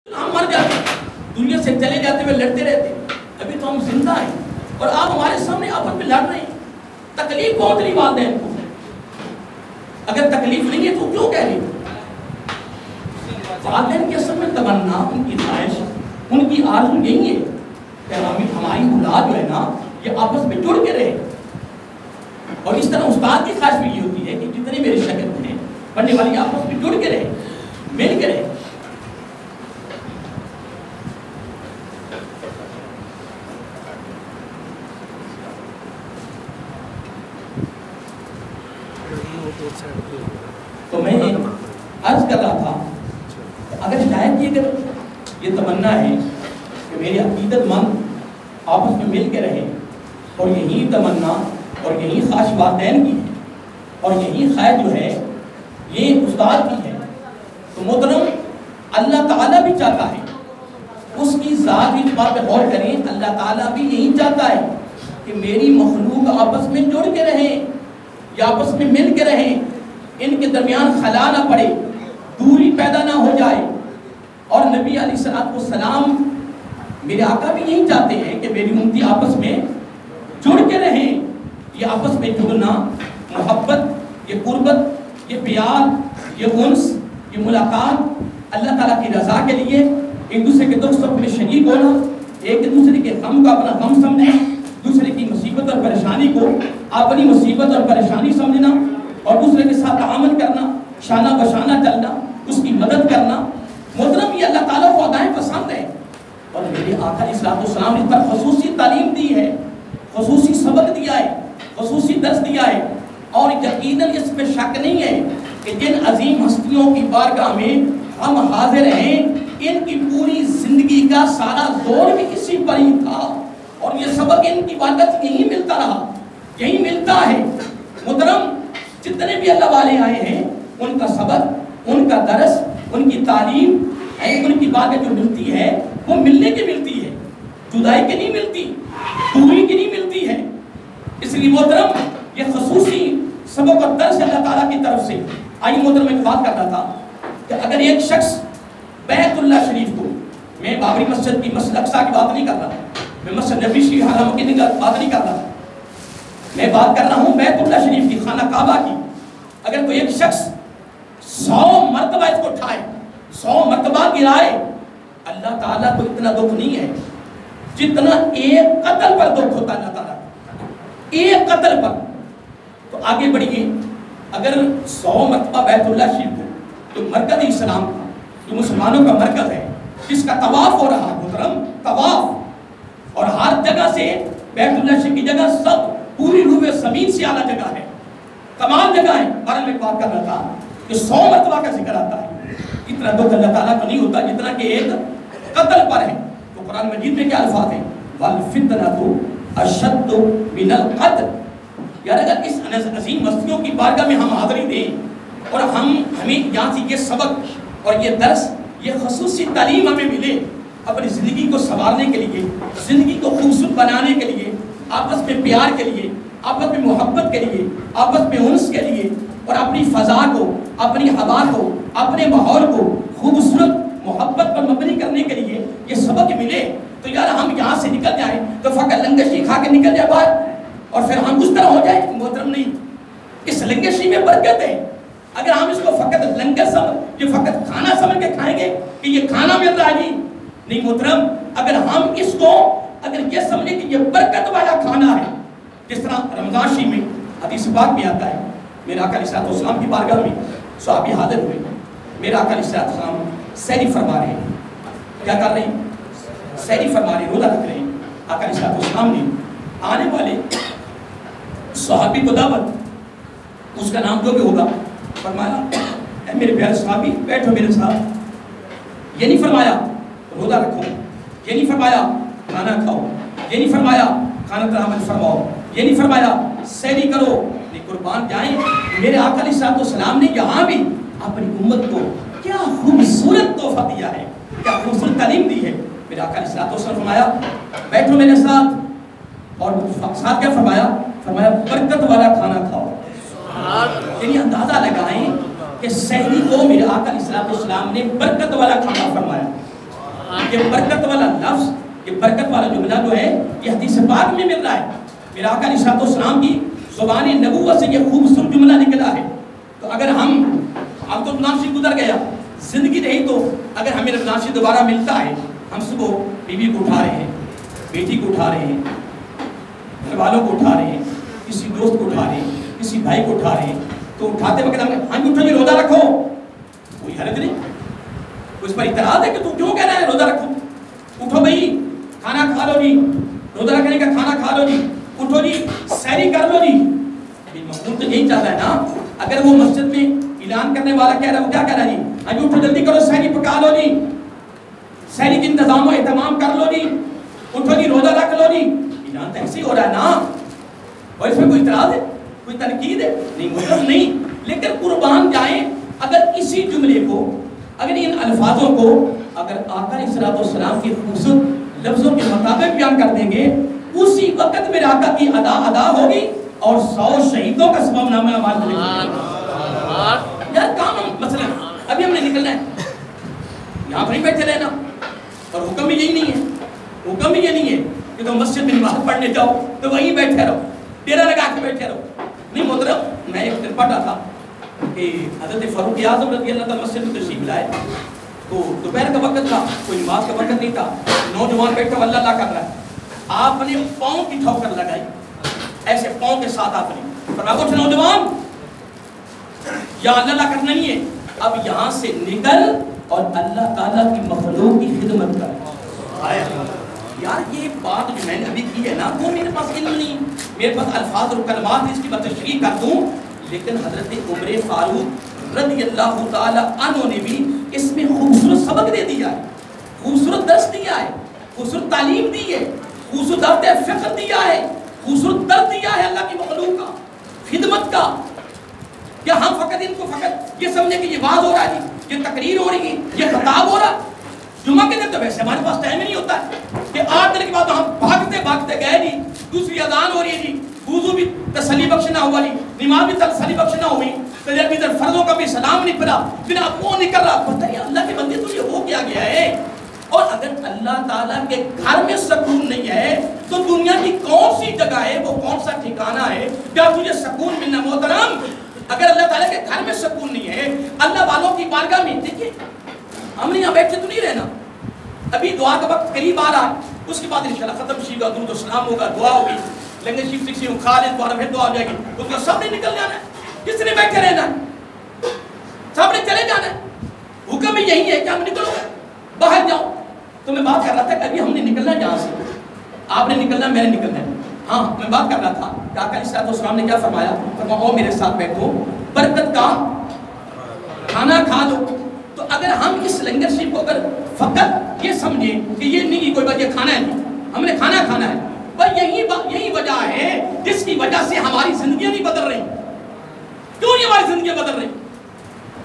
ہم مر جاتے دنیا سے چلے جاتے ہوئے لڑتے رہتے، ابھی تو ہم زندہ ہیں اور آپ ہمارے سامنے آپس میں لڑ رہے ہیں۔ تکلیف بہت نہیں والدین کو، اگر تکلیف نہیں ہے تو کیوں کہہ رہے؟ والدین کی اصل میں تمنا، ان کی خواہش، ان کی آرزو یہی ہے کہ ہماری اولاد جو ہے نا یہ آپس میں جڑ کے رہے، اور اس طرح استاد کی خواہش بھی یہ ہوتی ہے کہ جتنے میرے شاگرد ہیں پڑھنے والی آپس میں جڑ کے رہے، مل کے رہے۔ تو میں عرض کر رہا تھا اگر شاید یہ تمنا ہے کہ میری عقیدت مند آپس میں مل کے رہے، اور یہی تمنا اور یہی خواہش والدین کی ہے، اور یہی خواہش جو ہے یہ استاد کی ہے، تو محترم اللہ تعالیٰ بھی چاہتا ہے، اس کی ذات بھی بات پہ غور کریں، اللہ تعالیٰ بھی یہی چاہتا ہے کہ میری مخلوق آپس میں جڑ کے رہیں، یا آپس میں مل کے رہیں، ان کے درمیان خلا نہ پڑے، دوری پیدا نہ ہو جائے۔ اور نبی علیہ السلام میرے آقا بھی یہی چاہتے ہیں کہ میری امتی آپس میں جڑ کے رہیں۔ یہ آپس میں جڑنا، محبت، یہ قربت، یہ پیار، یہ انس، یہ ملاقات اللہ تعالیٰ کی رضا کے لیے، ایک دوسرے کے دکھ سکھ میں شریک ہونا، ایک دوسرے کے غم کو اپنا غم سمجھنا، دوسرے کی مصیبت اور پریشانی کو اپنی مصیبت اور پریشانی سمجھنا، اور دوسرے کے ساتھ تعامل کرنا، شانہ بشانہ چلنا، اس کی مدد کرنا، محترم یہ اللہ تعالیٰ کو ادائیں پسند ہے۔ اور میرے آقا علیہ السلام نے اس پر خصوصی تعلیم دی ہے، خصوصی سبق دیا ہے، خصوصی درس دیا ہے، اور یقیناً اس میں شک نہیں ہے کہ جن عظیم ہستیوں کی بارگاہ میں ہم حاضر ہیں، ان کی پوری زندگی کا سارا دور بھی اسی پر ہی تھا، اور یہ سبق ان کی بارگاہ سے یہی ملتا رہا، یہی ملتا ہے۔ محترم جتنے بھی اللہ والے آئے ہیں، ان کا سبق، ان کا درس، ان کی تعلیم، ان کی باتیں جو ملتی ہے وہ ملنے کی ملتی ہے، جدائی کی نہیں ملتی، دوری کی نہیں ملتی ہے۔ اس لیے محترم یہ خصوصی سبق اور درس اللہ تعالیٰ کی طرف سے۔ آئیے محترم ایک بات کر رہا تھا کہ اگر ایک شخص بیت اللہ شریف کو، میں بابری مسجد کی، مسجد اقصیٰ کی بات نہیں کر رہا، میں مسجد نبی شریف حرام کی بات نہیں کر رہا، میں بات کر رہا ہوں بیت اللہ شریف کی، خانہ کعبہ کی۔ اگر کوئی ایک شخص 100 مرتبہ اس کو اٹھائے، 100 مرتبہ گرائے، اللہ تعالیٰ کو اتنا دکھ نہیں ہے جتنا ایک قتل پر دکھ ہوتا ہے اللہ تعالیٰ، ایک قتل پر۔ تو آگے بڑھیے، اگر 100 مرتبہ بیت اللہ شریف کو، جو مرکز اسلام کا، جو مسلمانوں کا مرکز ہے، جس کا طواف ہو رہا ہے محترم، طواف، اور ہر جگہ سے بیت اللہ شریف کی جگہ سب پوری روح زمین سے اعلیٰ جگہ ہے، تمام جگہ ہیں۔ بارے میں بات کر رہا تھا کہ 100 مرتبہ کا ذکر آتا ہے، اتنا دکھ اللہ تعالیٰ کو نہیں ہوتا جتنا کہ ایک قتل پر ہے۔ تو قرآن مجید میں کیا الفاظ ہیں؟ وَالْفِتْنَةُ أَشَدُّ مِنَ الْقَتْلِ۔ یار اگر اس عظیم ہستیوں کی بارگاہ میں ہم حاضری دیں، اور ہمیں یہاں سے یہ سبق اور یہ درس، یہ خصوصی تعلیم ہمیں ملے اپنی زندگی کو سنوارنے کے لیے، زندگی کو خوبصورت بنانے کے لیے، آپس میں پیار کے لیے، آپس میں محبت کے لیے، آپس میں انس کے لیے، اور اپنی فضا کو، اپنی ہوا کو، اپنے ماحول کو خوبصورت محبت پر مبنی کرنے کے لیے یہ سبق ملے، تو یار ہم یہاں سے نکل جائیں تو فقط لنگشی کھا کے نکل جائے باہر، اور پھر ہم اس طرح ہو جائیں؟ محترم نہیں، اس لنگشی میں برکت ہے۔ اگر ہم اس کو فقط لنگر سمجھ، یہ فقط کھانا سمجھ کے کھائیں گے کہ یہ کھانا مل رہا ہے جی، نہیں محترم، اگر ہم اس کو اگر یہ سمجھیں کہ یہ برکت والا کھانا ہے، جس طرح رمضان شریف میں حدیث پاک میں آتا ہے، میرے آقا علیہ السلام کی بارگاہ میں صحابی حاضر ہوئے، میرے آقا علیہ السلام سحری فرما رہے ہیں، کیا کر رہے ہیں؟ سحری فرما رہے ہیں، روزہ رکھ رہے ہیں۔ آقا علیہ السلام نے آنے والے صحابی کو دعوت، اس کا نام جو بھی ہوگا، فرمایا اے میرے پیارے صحابی بیٹھو میرے ساتھ۔ یہ نہیں فرمایا روزہ رکھو، یہ نہیں فرمایا کھانا کھاؤ، یہ نہیں فرمایا کھانا تناول فرماؤ، یہ نہیں فرمایا سحری کرو، نہیں قربان جائیں میرے آقا علیہ السلام نے یہاں بھی اپنی امت کو کیا خوبصورت تحفہ دیا ہے، کیا خوبصورت تعلیم دی ہے۔ میرے آقا علیہ السلام فرمایا بیٹھو میرے ساتھ، اور ساتھ کیا فرمایا؟ فرمایا برکت والا کھانا کھاؤ۔ یعنی اندازہ لگائیں کہ سحری کو میرے آقا علیہ السلام نے برکت والا کھانا فرمایا۔ یہ برکت والا لفظ، یہ برکت والا جملہ جو ہے یہ حدیث پاک میں مل رہا ہے. میرے آقا علیہ السلام کی زبان نبوت سے یہ خوبصورت جملہ نکلا ہے. تو اگر اب تو رمضان شریف گزر گیا، زندگی رہی تو اگر ہمیں رمضان شریف دوبارہ ملتا ہے، ہم صبح بیوی کو اٹھا رہے ہیں، بیٹی کو اٹھا رہے ہیں، گھر والوں کو اٹھا رہے ہیں، کسی دوست کو اٹھا رہے ہیں، کسی بھائی کو اٹھا رہے ہیں، تو اٹھاتے وقت ہم اٹھو جی روزہ رکھو، کوئی حرج نہیں. اس پر اعتراض ہے کہ تو کیوں کہہ رہا ہے روزہ رکھو؟ اٹھو بھائی کھانا کھا لو جی، روزہ رکھنے کا کھانا کھا لو جی، اٹھو جی سحری کر لو جی. مفہوم تو یہی چاہتا ہے نا. اگر وہ مسجد میں اعلان کرنے والا کہہ رہا ہے، وہ کیا کہہ رہا ہے جی؟ ہاں اٹھو جلدی کرو، سحری پکا لو جی، سحری کے انتظام و اہتمام کر لو جی، اٹھو جی روزہ رکھ لو جی. اعلان تو ایسے ہی ہو رہا ہے نا. اور اس میں کوئی اعتراض ہے، کوئی تنقید ہے؟ نہیں، مطلب نہیں. لیکن قربان جائیں اگر اسی جملے کو، اگر ان الفاظوں کو اگر آقا علیہ السلام کے خوبصورت لفظوں کے مطابق بیان کر دیں گے، اسی وقت میرے آقا کی ادا ہوگی اور 100 شہیدوں کا سبب نامہ اعمال ملے گا. یار کام مثلا ابھی ہم نے نکلنا ہے، یہاں پر ہی بیٹھے رہنا، اور حکم بھی یہی نہیں ہے. حکم بھی یہ نہیں ہے کہ تم مسجد میں نماز پڑھنے جاؤ تو وہیں بیٹھے رہو، ڈیرا لگا کے بیٹھے رہو. نہیں محترم، میں ایک دن پڑھا تھا کہ حضرت فاروق اعظم رضی اللہ تعالیٰ مسجد میں تشریف لائے، تو دوپہر کا وقت تھا، کوئی نماز کا وقت نہیں تھا. نوجوان بیٹھا اللہ اللہ کر رہا ہے، آپ نے پاؤں کی ٹھوکر لگائی، ایسے پاؤں کے ساتھ آپ نے فرمایا اٹھ نوجوان، یا اللہ اللہ کرنا نہیں ہے، اب یہاں سے نکل اور اللہ تعالیٰ کی مخلوق کی خدمت کر. یار یہ بات جو میں نے ابھی کی ہے نا، وہ میرے پاس علم نہیں، میرے پاس الفاظ اور کلمات اس کی تشریح کر دوں، لیکن حضرت عمر فاروق رضی اللہ تعالی عنہ نے بھی اس میں خوبصورت سبق دے دیا ہے، خوبصورت درس دیا ہے، خوبصورت تعلیم دی ہے، خوبصورت فقہ دیا ہے، خوبصورت درد دیا ہے اللہ کی مخلوق کا، خدمت کا. کیا ہم فقط ان کو فقط یہ سمجھیں کہ یہ واز ہو رہا ہے جی، یہ تقریر ہو رہی ہے، یہ خطاب ہو رہا ہے. جمعہ کے دن تو ویسے ہمارے پاس ٹائم ہی نہیں ہوتا ہے کہ 8 دن کے بعد ہم بھاگتے گئے جی، دوسری اذان ہو رہی ہے جی، وضو بھی تسلی بخش نہ ہوا جی، نماز بھی تسلی بخش نہ ہوئی، پھر بھی فرضوں کا بھی سلام نہیں پڑا، پھر اب وہ نہیں کر رہا. پتہ ہے اللہ کے بندے تو یہ ہو کیا گیا ہے. اور اگر اللہ تعالیٰ کے گھر میں سکون نہیں ہے تو دنیا کی کون سی جگہ ہے، وہ کون سا ٹھکانہ ہے کیا تجھے سکون ملنا؟ محترم اگر اللہ تعالیٰ کے گھر میں سکون نہیں ہے، اللہ والوں کی بارگاہ میں، دیکھیے ہم نے یہاں بیٹھے تو نہیں رہنا، ابھی دعا کا وقت قریب آ رہا ہے، اس کے بعد انشاءاللہ ختم شریف کا درود و سلام ہوگا، دعا ہوگی، لنگر شریف سکسی ہوں خالد دوارا پھر دعا ہو جائے گی، اس کا سب نے نکل جانا ہے. کس نے بیٹھے رہنا ہے؟ سب نے چلے جانا ہے. حکم بھی یہی ہے کہ ہم نکلو باہر جاؤ. تو میں بات کر رہا تھا کہ ابھی ہم نے نکلنا ہے جہاں سے، آپ نے نکلنا ہے، میں نے نکلنا ہے. ہاں میں بات کر رہا تھا کہ آقا علیہ السلام نے کیا فرمایا؟ فرمایا میرے ساتھ بیٹھو، برکت کا کھانا کھا لو. تو اگر ہم اس لنگر شریف کو اگر فقط یہ سمجھیں کہ یہ نہیں کوئی بات، یہ کھانا ہے، ہم نے کھانا ہے، بس یہی وجہ ہے جس کی وجہ سے ہماری زندگیاں نہیں بدل رہی. کیوں یہ ہماری زندگیاں بدل رہی؟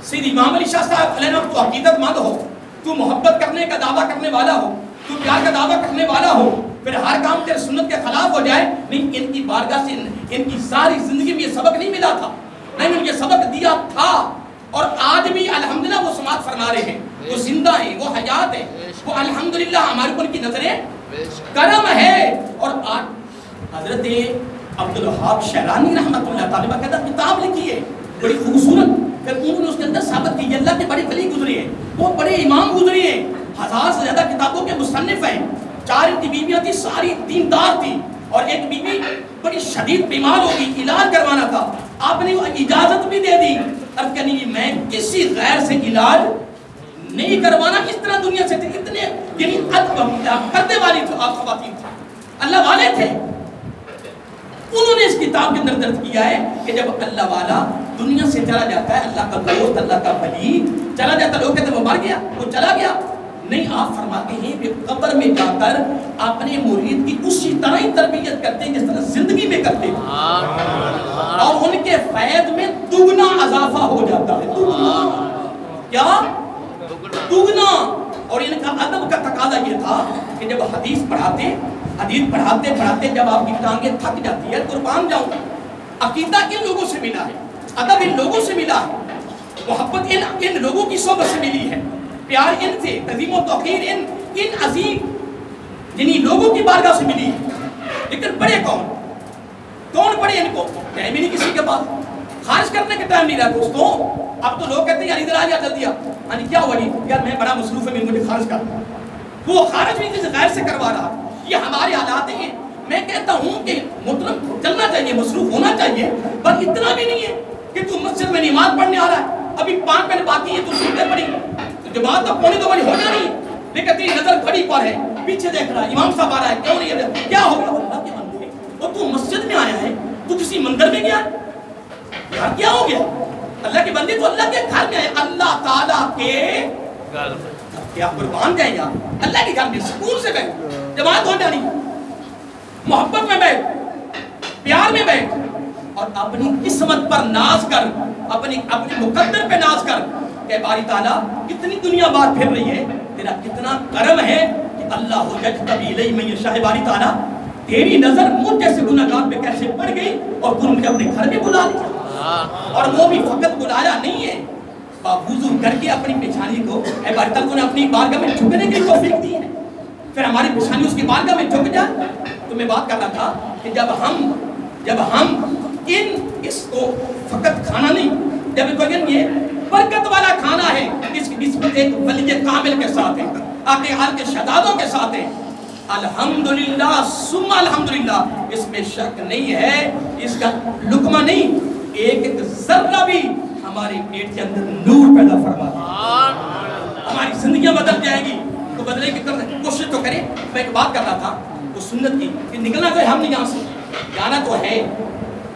سید امام علی شاہ صاحب علیہ السلام، تو عقیدت مند ہو، تو محبت کرنے کا دعویٰ کرنے والا ہو، تو پیار کا دعویٰ کرنے والا ہو، پھر ہر کام تیرے سنت کے خلاف ہو جائے. نہیں، ان کی بارگاہ سے ان کی ساری زندگی میں یہ سبق نہیں ملا تھا، نہیں ان یہ سبق دیا تھا. اور آج بھی الحمدللہ وہ سماعت فرما رہے ہیں، وہ زندہ ہیں، وہ حیات ہیں، وہ الحمدللہ ہمارے اوپر کی نظریں کرم ہے. اور آج حضرت عبدالوہاب شعرانی رحمۃ اللہ تعالی باقاعدہ کتاب لکھی ہے بڑی خوبصورت، پھر انہوں نے اس کے اندر ثابت کی اللہ کے بڑے ولی گزرے ہیں، بہت بڑے امام گزرے ہیں، 1000 سے زیادہ کتابوں کے مصنف ہیں. 4 ان کی بیویاں تھی، ساری دیندار تھی، اور ایک بیوی بڑی شدید بیمار ہوگی، علاج کروانا تھا، آپ نے اجازت بھی دے دی. اب کہ نہیں میں کسی غیر سے علاج نہیں کروانا. اس طرح دنیا سے اتنے یعنی پردے والی آپ خواتین تھے، اللہ والے تھے. انہوں نے اس کتاب کے اندر درج کیا ہے کہ جب اللہ والا دنیا سے چلا جاتا ہے، اللہ کا دوست، اللہ کا ولی چلا جاتا ہے، لوگ کہتے ہیں وہ مر گیا، وہ چلا گیا. نہیں، آپ فرماتے ہیں کہ قبر میں جا کر اپنے مرید کی اسی طرح ہی تربیت کرتے ہیں جس طرح زندگی میں کرتے ہیں، اور ان کے فیض میں دگنا اضافہ ہو جاتا ہے. کیا دگنا. اور ان کا ادب کا تقاضا یہ تھا کہ جب حدیث پڑھاتے جب آپ کی ٹانگیں تھک جاتی ہے، قربان جاؤں، عقیدہ ان لوگوں سے ملا ہے، ادب ان لوگوں سے ملا ہے، محبت ان لوگوں کی صحبت سے ملی ہے، پیار ان سے، تعظیم و توقیر ان عظیم جنہی لوگوں کی بارگاہ سے ملی، لیکن پڑھے کون پڑھے؟ ان کو ٹائم ہی نہیں کسی کے پاس، خارج کرنے کا ٹائم نہیں رہا دوستوں۔ اب تو لوگ کہتے ہیں یار ادھر آ جا جلدی آ، یعنی کیا ہوا جی یار میں بڑا مصروف ہے، مجھے خارج کر، وہ خارج بھی کسی غیر سے کروا رہا۔ یہ ہمارے حالات ہیں۔ میں کہتا ہوں کہ محترم چلنا چاہیے، مصروف ہونا چاہیے، پر اتنا بھی نہیں ہے کہ تو مسجد میں نماز پڑھنے آ رہا ہے، ابھی 5 منٹ باقی ہے تو سنتے پڑھی، جماعت تو 1:45 ہو جانی ہے، لیکن تیری نظر گھڑی پر ہے، پیچھے دیکھ رہا ہے امام صاحب آ رہا ہے، کیوں نہیں ہے؟ کیا ہو گیا؟ اللہ کے بندے، اور تو مسجد میں آیا ہے، تو کسی مندر میں گیا یار، کیا ہو گیا؟ اللہ کے بندے تو اللہ کے گھر میں آئے، اللہ تعالیٰ کے گھر میں، کیا قربان جائیں یار، اللہ کے گھر میں سکون سے بیٹھ، جماعت ہو جانی، محبت میں بیٹھ، پیار میں بیٹھ، اور اپنی قسمت پر ناز کر، اپنی مقدر پہ ناز کر کہ باری تعالیٰ کتنی دنیا بار پھر رہی ہے، تیرا کتنا کرم ہے کہ اللہ یجتبی الیہ من یشاء، باری تعالیٰ تیری نظر مجھ جیسے گناہگار پہ کیسے پڑ گئی اور تو مجھے اپنے گھر میں بلا لیا، اور وہ بھی فقط بلایا نہیں ہے، وضو کر کے اپنی پیشانی کو اے باری تعالیٰ نے اپنی بارگاہ میں جھکنے کی توفیق دی ہے، پھر ہماری پیشانی اس کی بارگاہ میں جھک جائے۔ تو میں بات کر رہا تھا کہ جب ہم اس کو فقط کھانا نہیں، جب یہ برکت والا کھانا ہے، اس کی نسبت ایک ولی کامل کے ساتھ ہے، آقا حال کے شہدادوں کے ساتھ ہے، الحمدللہ ثم الحمدللہ، اس میں شک نہیں ہے، اس کا لقمہ نہیں، ایک ذرہ بھی ہمارے پیٹ کے اندر نور پیدا فرماتا، ہماری زندگیاں بدل جائیں گی۔ تو بدلے کی کوشش تو کریں۔ میں ایک بات کر رہا تھا وہ سنت کی کہ نکلنا تو ہے، ہم نہیں یہاں سے جانا تو ہے،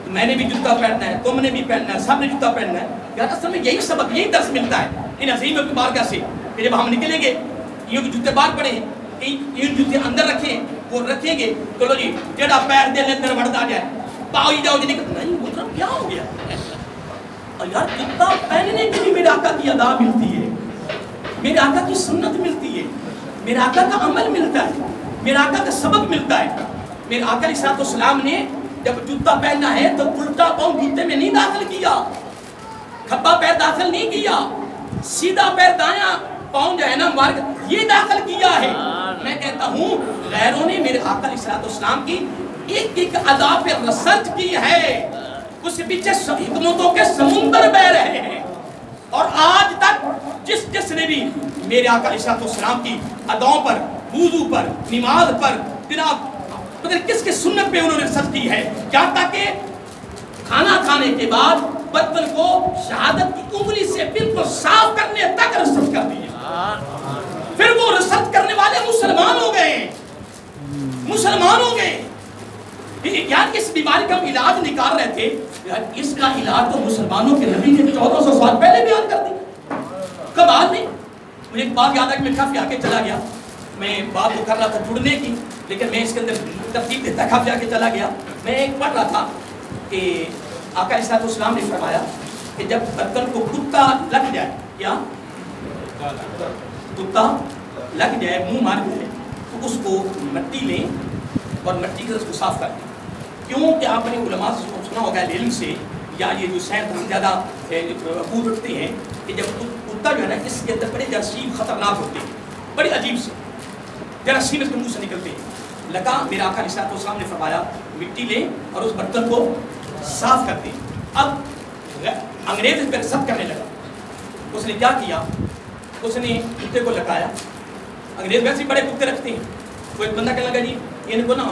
میں نے بھی جوتا پہننا ہے، تم نے بھی پہننا ہے، سب نے جوتا پہننا ہے یار، اصل میں یہی سبق، یہی درس ملتا ہے ان عظیموں کی بارگاہ سے کہ جب ہم نکلیں گے یہ جوتے باہر پڑے ہیں، یہ جوتے اندر رکھیں، وہ رکھیں گے، چلو جی جڑا پیر دے لے اندر بڑھتا جائے، پاؤ ہی جاؤ جی نکل، نہیں مطلب کیا ہو گیا؟ اور یار جوتا پہننے کی بھی میرے آقا کی ادا ملتی ہے، میرے آقا کی سنت ملتی ہے، میرے آقا کا عمل ملتا ہے، میرے آقا کا سبق ملتا ہے۔ میرے آقا علیہ السلام نے جب جوتا پہننا ہے تو الٹا پاؤں جوتے میں نہیں داخل کیا، کھبا پیر داخل نہیں کیا، سیدھا پیر دایاں پاؤں جو ہے نا مبارک یہ داخل کیا ہے۔ میں کہتا ہوں غیروں نے میرے آقا علیہ السلام کی ایک ایک ادا پہ ریسرچ کی ہے، اس کے پیچھے حکمتوں کے سمندر بہ رہے ہیں، اور آج تک جس نے بھی میرے آقا علیہ السلام کی اداؤں پر، وضو پر، نماز پر، جناب کس کے سنت پہ انہوں نے ریسرچ کی ہے، کیا تاکہ کھانا کھانے کے بعد برتن کو شہادت کی انگلی سے بالکل صاف کرنے تک ریسرچ کر دی ہے، پھر وہ ریسرچ کرنے والے مسلمان ہو گئے، مسلمان ہو گئے۔ یار اس بیماری کا علاج نکال رہے تھے، یار اس کا علاج تو مسلمانوں کے نبی نے 1400 سال پہلے بیان کر دی، کب آج نہیں؟ مجھے ایک بات یاد ہے کہ میں کافی آگے چلا گیا، میں بات تو کر رہا تھا جڑنے کی، لیکن میں اس کے اندر ترتیب دیتا کافی آگے چلا گیا۔ میں ایک پڑھ رہا تھا کہ آقا علیہ السلام نے فرمایا کہ جب برتن کو کتا لگ جائے، کیا کتا لگ جائے، منہ مار جائے، تو اس کو مٹی لیں اور مٹی کے اس کو صاف کر دیں، کیونکہ آپ نے علماء سے سنا ہوگا علم سے، یا یہ جو سائنس بہت زیادہ عبور رکھتے ہیں کہ جب کتا جو ہے نا اس کے اندر بڑے جراثیم خطرناک ہوتے ہیں، بڑی عجیب سے جراثیم اس کے منہ سے نکلتے ہیں، لگا میرا آقا علیہ السلام نے فرمایا مٹی لیں اور اس برتن کو صاف کر دیں۔ اب انگریز اس پر سب کرنے لگا، اس نے کیا کیا، اس نے کتے کو لگایا، انگریز ویسے بڑے کتے رکھتے ہیں، وہ ایک بندہ کہنے لگا جی ان کو نا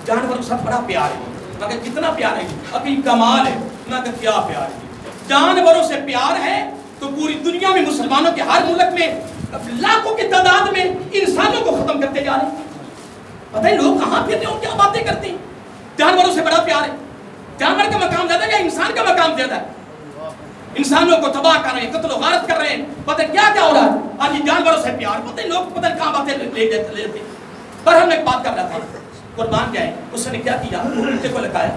جانوروں سے بڑا پیار ہے، مگر کتنا پیار ہے، ابھی کمال ہے، میں کہ کیا پیار ہے، جانوروں سے پیار ہے تو پوری دنیا میں مسلمانوں کے ہر ملک میں لاکھوں کی تعداد میں انسانوں کو ختم کرتے جا رہے ہیں، پتہ ہے لوگ کہاں پھر رہے ہیں، کیا باتیں کرتے ہیں، جانوروں سے بڑا پیار ہے، جانور کا مقام زیادہ ہے یا انسان کا مقام زیادہ ہے، انسانوں کو تباہ کر رہے ہیں، قتل و غارت کر رہے ہیں، پتہ کیا کیا ہو رہا ہے، آج یہ جانوروں سے پیار، پتہ لوگ پتہ کہاں باتیں لے لیتے۔ پر ہم ایک بات کر رہا تھا، قربان جائیں، اس نے کیا کیا، کتے کو لگایا،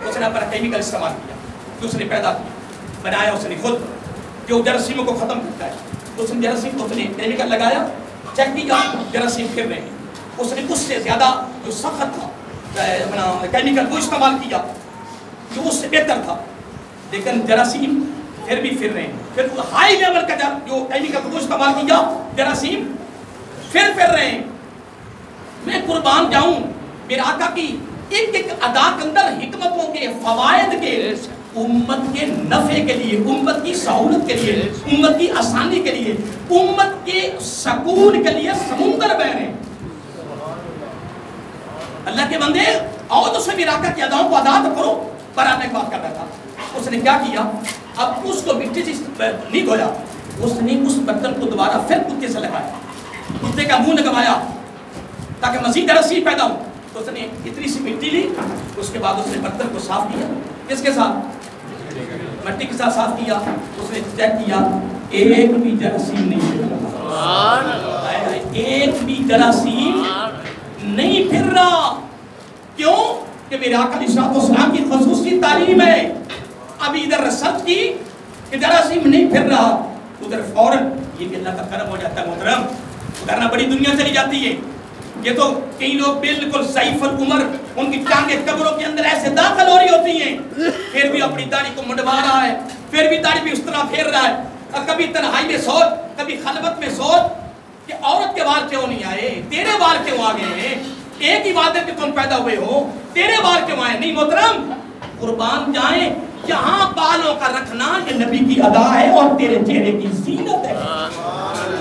اس نے اپنا کیمیکل استعمال کیا، جو اس نے پیدا کیا، بنایا اس نے خود، جو جراثیموں کو ختم کرتا ہے، اس نے جراثیم کو اس نے کیمیکل لگایا، چیک کیا جراثیم پھر رہے ہیں، اس نے اس سے زیادہ جو سخت تھا کیمیکل وہ استعمال کیا جو اس سے بہتر تھا، لیکن جراثیم پھر بھی پھر رہے ہیں، پھر ہائی لیول کا جو کیمیکل وہ استعمال کیا جراثیم پھر رہے ہیں. میں قربان جاؤں میرے آقا کی ایک ایک ادا کے اندر حکمتوں کے فوائد کے امت کے نفع کے لیے, امت کی سہولت کے لیے, امت کی آسانی کے لیے, امت کے سکون کے لیے سمندر بہ رہے ہیں. اللہ کے بندے آؤ تو سے میرے آقا کی اداؤں کو ادا تو کرو. پر آپ نے ایک بات کر رہا تھا, اس نے کیا کیا, اب اس کو مٹی سے نہیں دھویا, اس نے اس برتن کو دوبارہ پھر کتے سے لگایا, کتے کا منہ لگوایا تاکہ مزید جراثیم پیدا ہو. تو اس نے اتنی سی مٹی لی, اس کے بعد اس نے برتن کو صاف کیا. کس کے ساتھ؟ مٹی کے ساتھ صاف کیا. اس نے چیک کیا, ایک بھی جراثیم نہیں پھر رہا, ایک بھی جراثیم نہیں پھر رہا. کیوں؟ کہ میرے آقا علیہ السلام کی خصوصی تعلیم ہے. ابھی ادھر ریسرچ کی کہ جراثیم نہیں پھر رہا, ادھر فوراً یہ بھی اللہ کا کرم ہو جاتا ہے محترم, ورنہ بڑی دنیا چلی جاتی ہے. یہ تو کئی لوگ بالکل ضعیف العمر, ان کی ٹانگیں قبروں کے اندر ایسے داخل ہو رہی ہوتی ہیں, پھر بھی اپنی داڑھی کو منڈوا رہا ہے, پھر بھی داڑھی بھی اس طرح پھیر رہا ہے. اور کبھی تنہائی میں سوچ, کبھی خلوت میں سوچ کہ عورت کے بال کیوں نہیں آئے, تیرے بال کیوں آ گئے ہیں, ایک ہی وعدے کے تم پیدا ہوئے ہو, تیرے بال کیوں آئے نہیں. محترم قربان جائیں, یہاں بالوں کا رکھنا یہ نبی کی ادا ہے اور تیرے چہرے کی زینت ہے,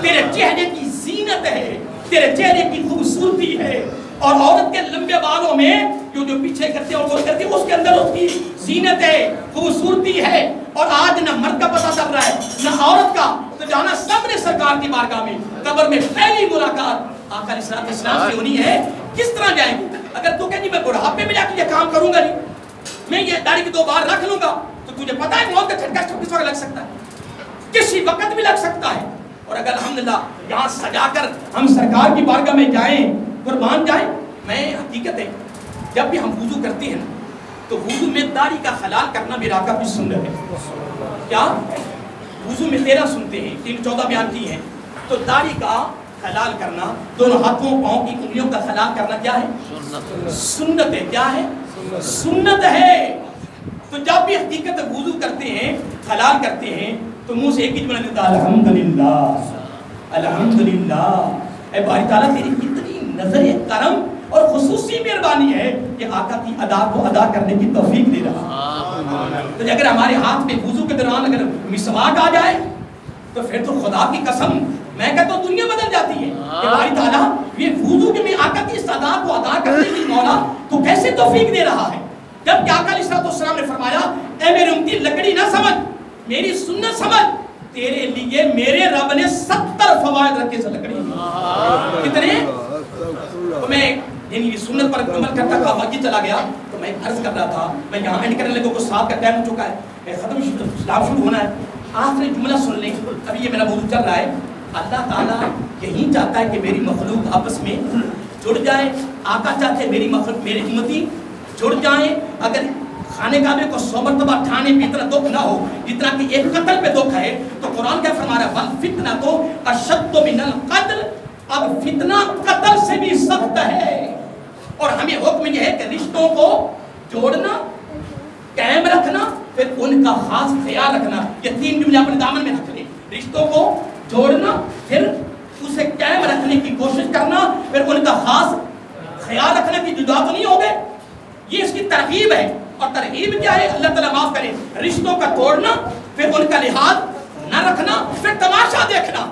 تیرے چہرے کی زینت ہے, تیرے چہرے کی خوبصورتی ہے. اور عورت کے لمبے بالوں میں جو پیچھے کرتے ہیں اور کرتے ہیں, اس کے اندر اس کی زینت ہے, خوبصورتی ہے. اور آج نہ مرد کا پتہ چل رہا ہے نہ عورت کا. تو جانا سامنے سرکار کی بارگاہ میں قبر میں پہلی ملاقات آقا علیہ السلام سے ہونی ہے. کس طرح جائیں گے؟ اگر تو کہیں جی میں بڑھاپے میں جا کے یہ کام کروں گا نہیں, میں یہ داڑھی کی 2 بار رکھ لوں گا, تو تجھے پتا ہے موت کا جھٹکا کس وقت لگ سکتا ہے, کسی وقت بھی لگ سکتا ہے. اور اگر الحمدللہ یہاں سجا کر ہم سرکار کی بارگاہ میں جائیں, قربان جائیں. میں حقیقت ہے جب بھی ہم وضو کرتے ہیں تو وضو میں داڑھی کا حلال کرنا میرا آقا کی سنت ہے. کیا وضو میں 13 سنتے ہیں, 3-14 بیان کی ہیں. تو داڑھی کا حلال کرنا, دونوں ہاتھوں پاؤں کی انگلیوں کا حلال کرنا کیا ہے؟ سنت ہے. کیا ہے؟ سنت ہے. تو جب بھی حقیقت وضو کرتے ہیں, حلال کرتے ہیں, تو منہ سے ایک ہی جملہ نکلتا ہے, الحمدللہ الحمدللہ. اے باری تعالیٰ تیری اتنی نظر کرم اور خصوصی مہربانی ہے کہ آقا کی ادا کو ادا کرنے کی توفیق دے رہا. تو اگر ہمارے ہاتھ میں وضو کے دوران اگر مسواک آ جائے تو پھر تو خدا کی قسم میں کہتا ہوں دنیا بدل جاتی ہے. کہ باری تعالیٰ یہ وضو کے میں آقا کی اس ادا کو ادا کرنے کی مولا تو کیسے توفیق دے رہا ہے, جب کہ آقا علیہ السلام نے فرمایا اے میرے امتی لکڑی نہ سمجھ, میری سنت سمجھ, تیرے لیے میرے رب نے 70 فوائد رکھے سے لکڑی. کتنے؟ تو میں یعنی سنت پر عمل کرتا تھا, باقی چلا گیا. تو میں عرض کر رہا تھا, میں یہاں اینڈ کرنے لگوں کو ساتھ کا ٹائم ہو چکا ہے, میں ختم اسلام شروع ہونا ہے. آخری جملہ سن لیں, ابھی یہ میرا موضوع چل رہا ہے. اللہ تعالیٰ یہی چاہتا ہے کہ میری مخلوق آپس میں جڑ جائے. آقا چاہتے ہیں میری مخلوق, میری امتی جڑ جائیں. اگر خانے کعبے کو 100 مرتبہ ٹھانے پہ اتنا دکھ نہ ہو جتنا کہ ایک قتل پہ دکھ ہے, تو قرآن کیا فرما رہا ہے, وَالْفِتْنَةُ أَشَدُّ مِنَ الْقَتْلِ. اب فتنہ قتل سے بھی سخت ہے. اور ہمیں حکم یہ ہے کہ رشتوں کو جوڑنا, قائم رکھنا, پھر ان کا خاص خیال رکھنا. یہ 3 جملے اپنے دامن میں رکھ لیں. رشتوں کو جوڑنا, پھر اسے قائم رکھنے کی کوشش کرنا, پھر ان کا خاص خیال رکھنا کہ جدا تو نہیں ہو گئے. یہ اس کی ترغیب ہے. اور ترغیب کیا ہے؟ اللہ تعالیٰ معاف کرے, رشتوں کا توڑنا, پھر ان کا لحاظ نہ رکھنا, پھر تماشا دیکھنا,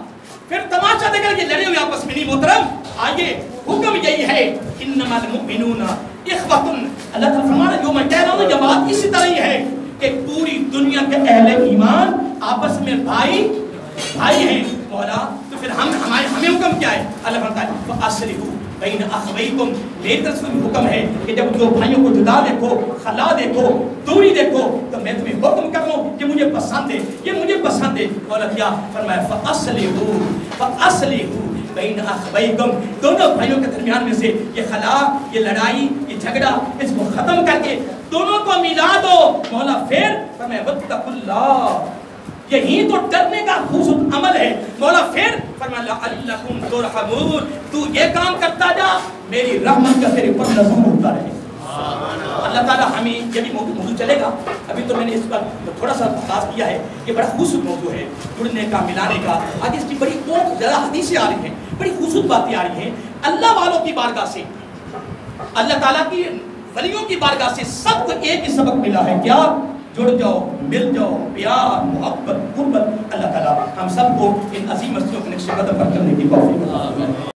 پھر تماشا دیکھ کر یہ لڑے ہوئے آپس میں نہیں. محترم آئیے, حکم یہی ہے انما المؤمنون اخوۃ. اللہ تعالیٰ فرما رہا جو میں کہہ رہا ہوں یہ بات اسی طرح ہی ہے کہ پوری دنیا کے اہل ایمان آپس میں بھائی ہیں. مولا تو پھر ہمیں حکم کیا ہے؟ اللہ فرماتا ہے فاصلحوا بین اخویکم. میری طرف سے حکم ہے کہ جب دو بھائیوں کو جدا دیکھو, خلا دیکھو, دوری دیکھو, تو میں تمہیں حکم کر لوں کہ مجھے پسند ہے, یہ مجھے پسند ہے. مولا کیا فرمایا؟ فاصلحوا بین اخویکم. دونوں بھائیوں کے درمیان میں سے یہ خلا, یہ لڑائی, یہ جھگڑا, اس کو ختم کر کے دونوں کو ملا دو. مولا پھر فرمایا واتقوا اللہ. یہی تو ڈرنے کا خوبصورت عمل ہے. مولا پھر فرمایا لعلکم ترحمون. تو یہ کام کرتا جا, میری رحمت کا تیرے پر نزول ہوتا رہے. اللہ تعالیٰ ہمیں یہ بھی موضوع چلے گا. ابھی ابھی تو میں نے اس پر تھوڑا سا خاص کیا ہے کہ بڑا خوبصورت موضوع ہے جڑنے کا، ملانے کا. آگے اس کی بڑی بہت زیادہ حدیثیں آ رہی ہیں، بڑی خوبصورت باتیں آ رہی ہیں. اللہ والوں کی بارگاہ سے، اللہ تعالیٰ کی ولیوں کی بارگاہ سے سب کو ایک ہی سبق ملا ہے، کیا؟ جڑ جاؤ، مل جاؤ، پیار، محبت، قربت. اللہ تعالیٰ ہم سب کو ان عظیم ہستیوں کے نقش قدم پر چلنے کی توفیق عطا فرمائے.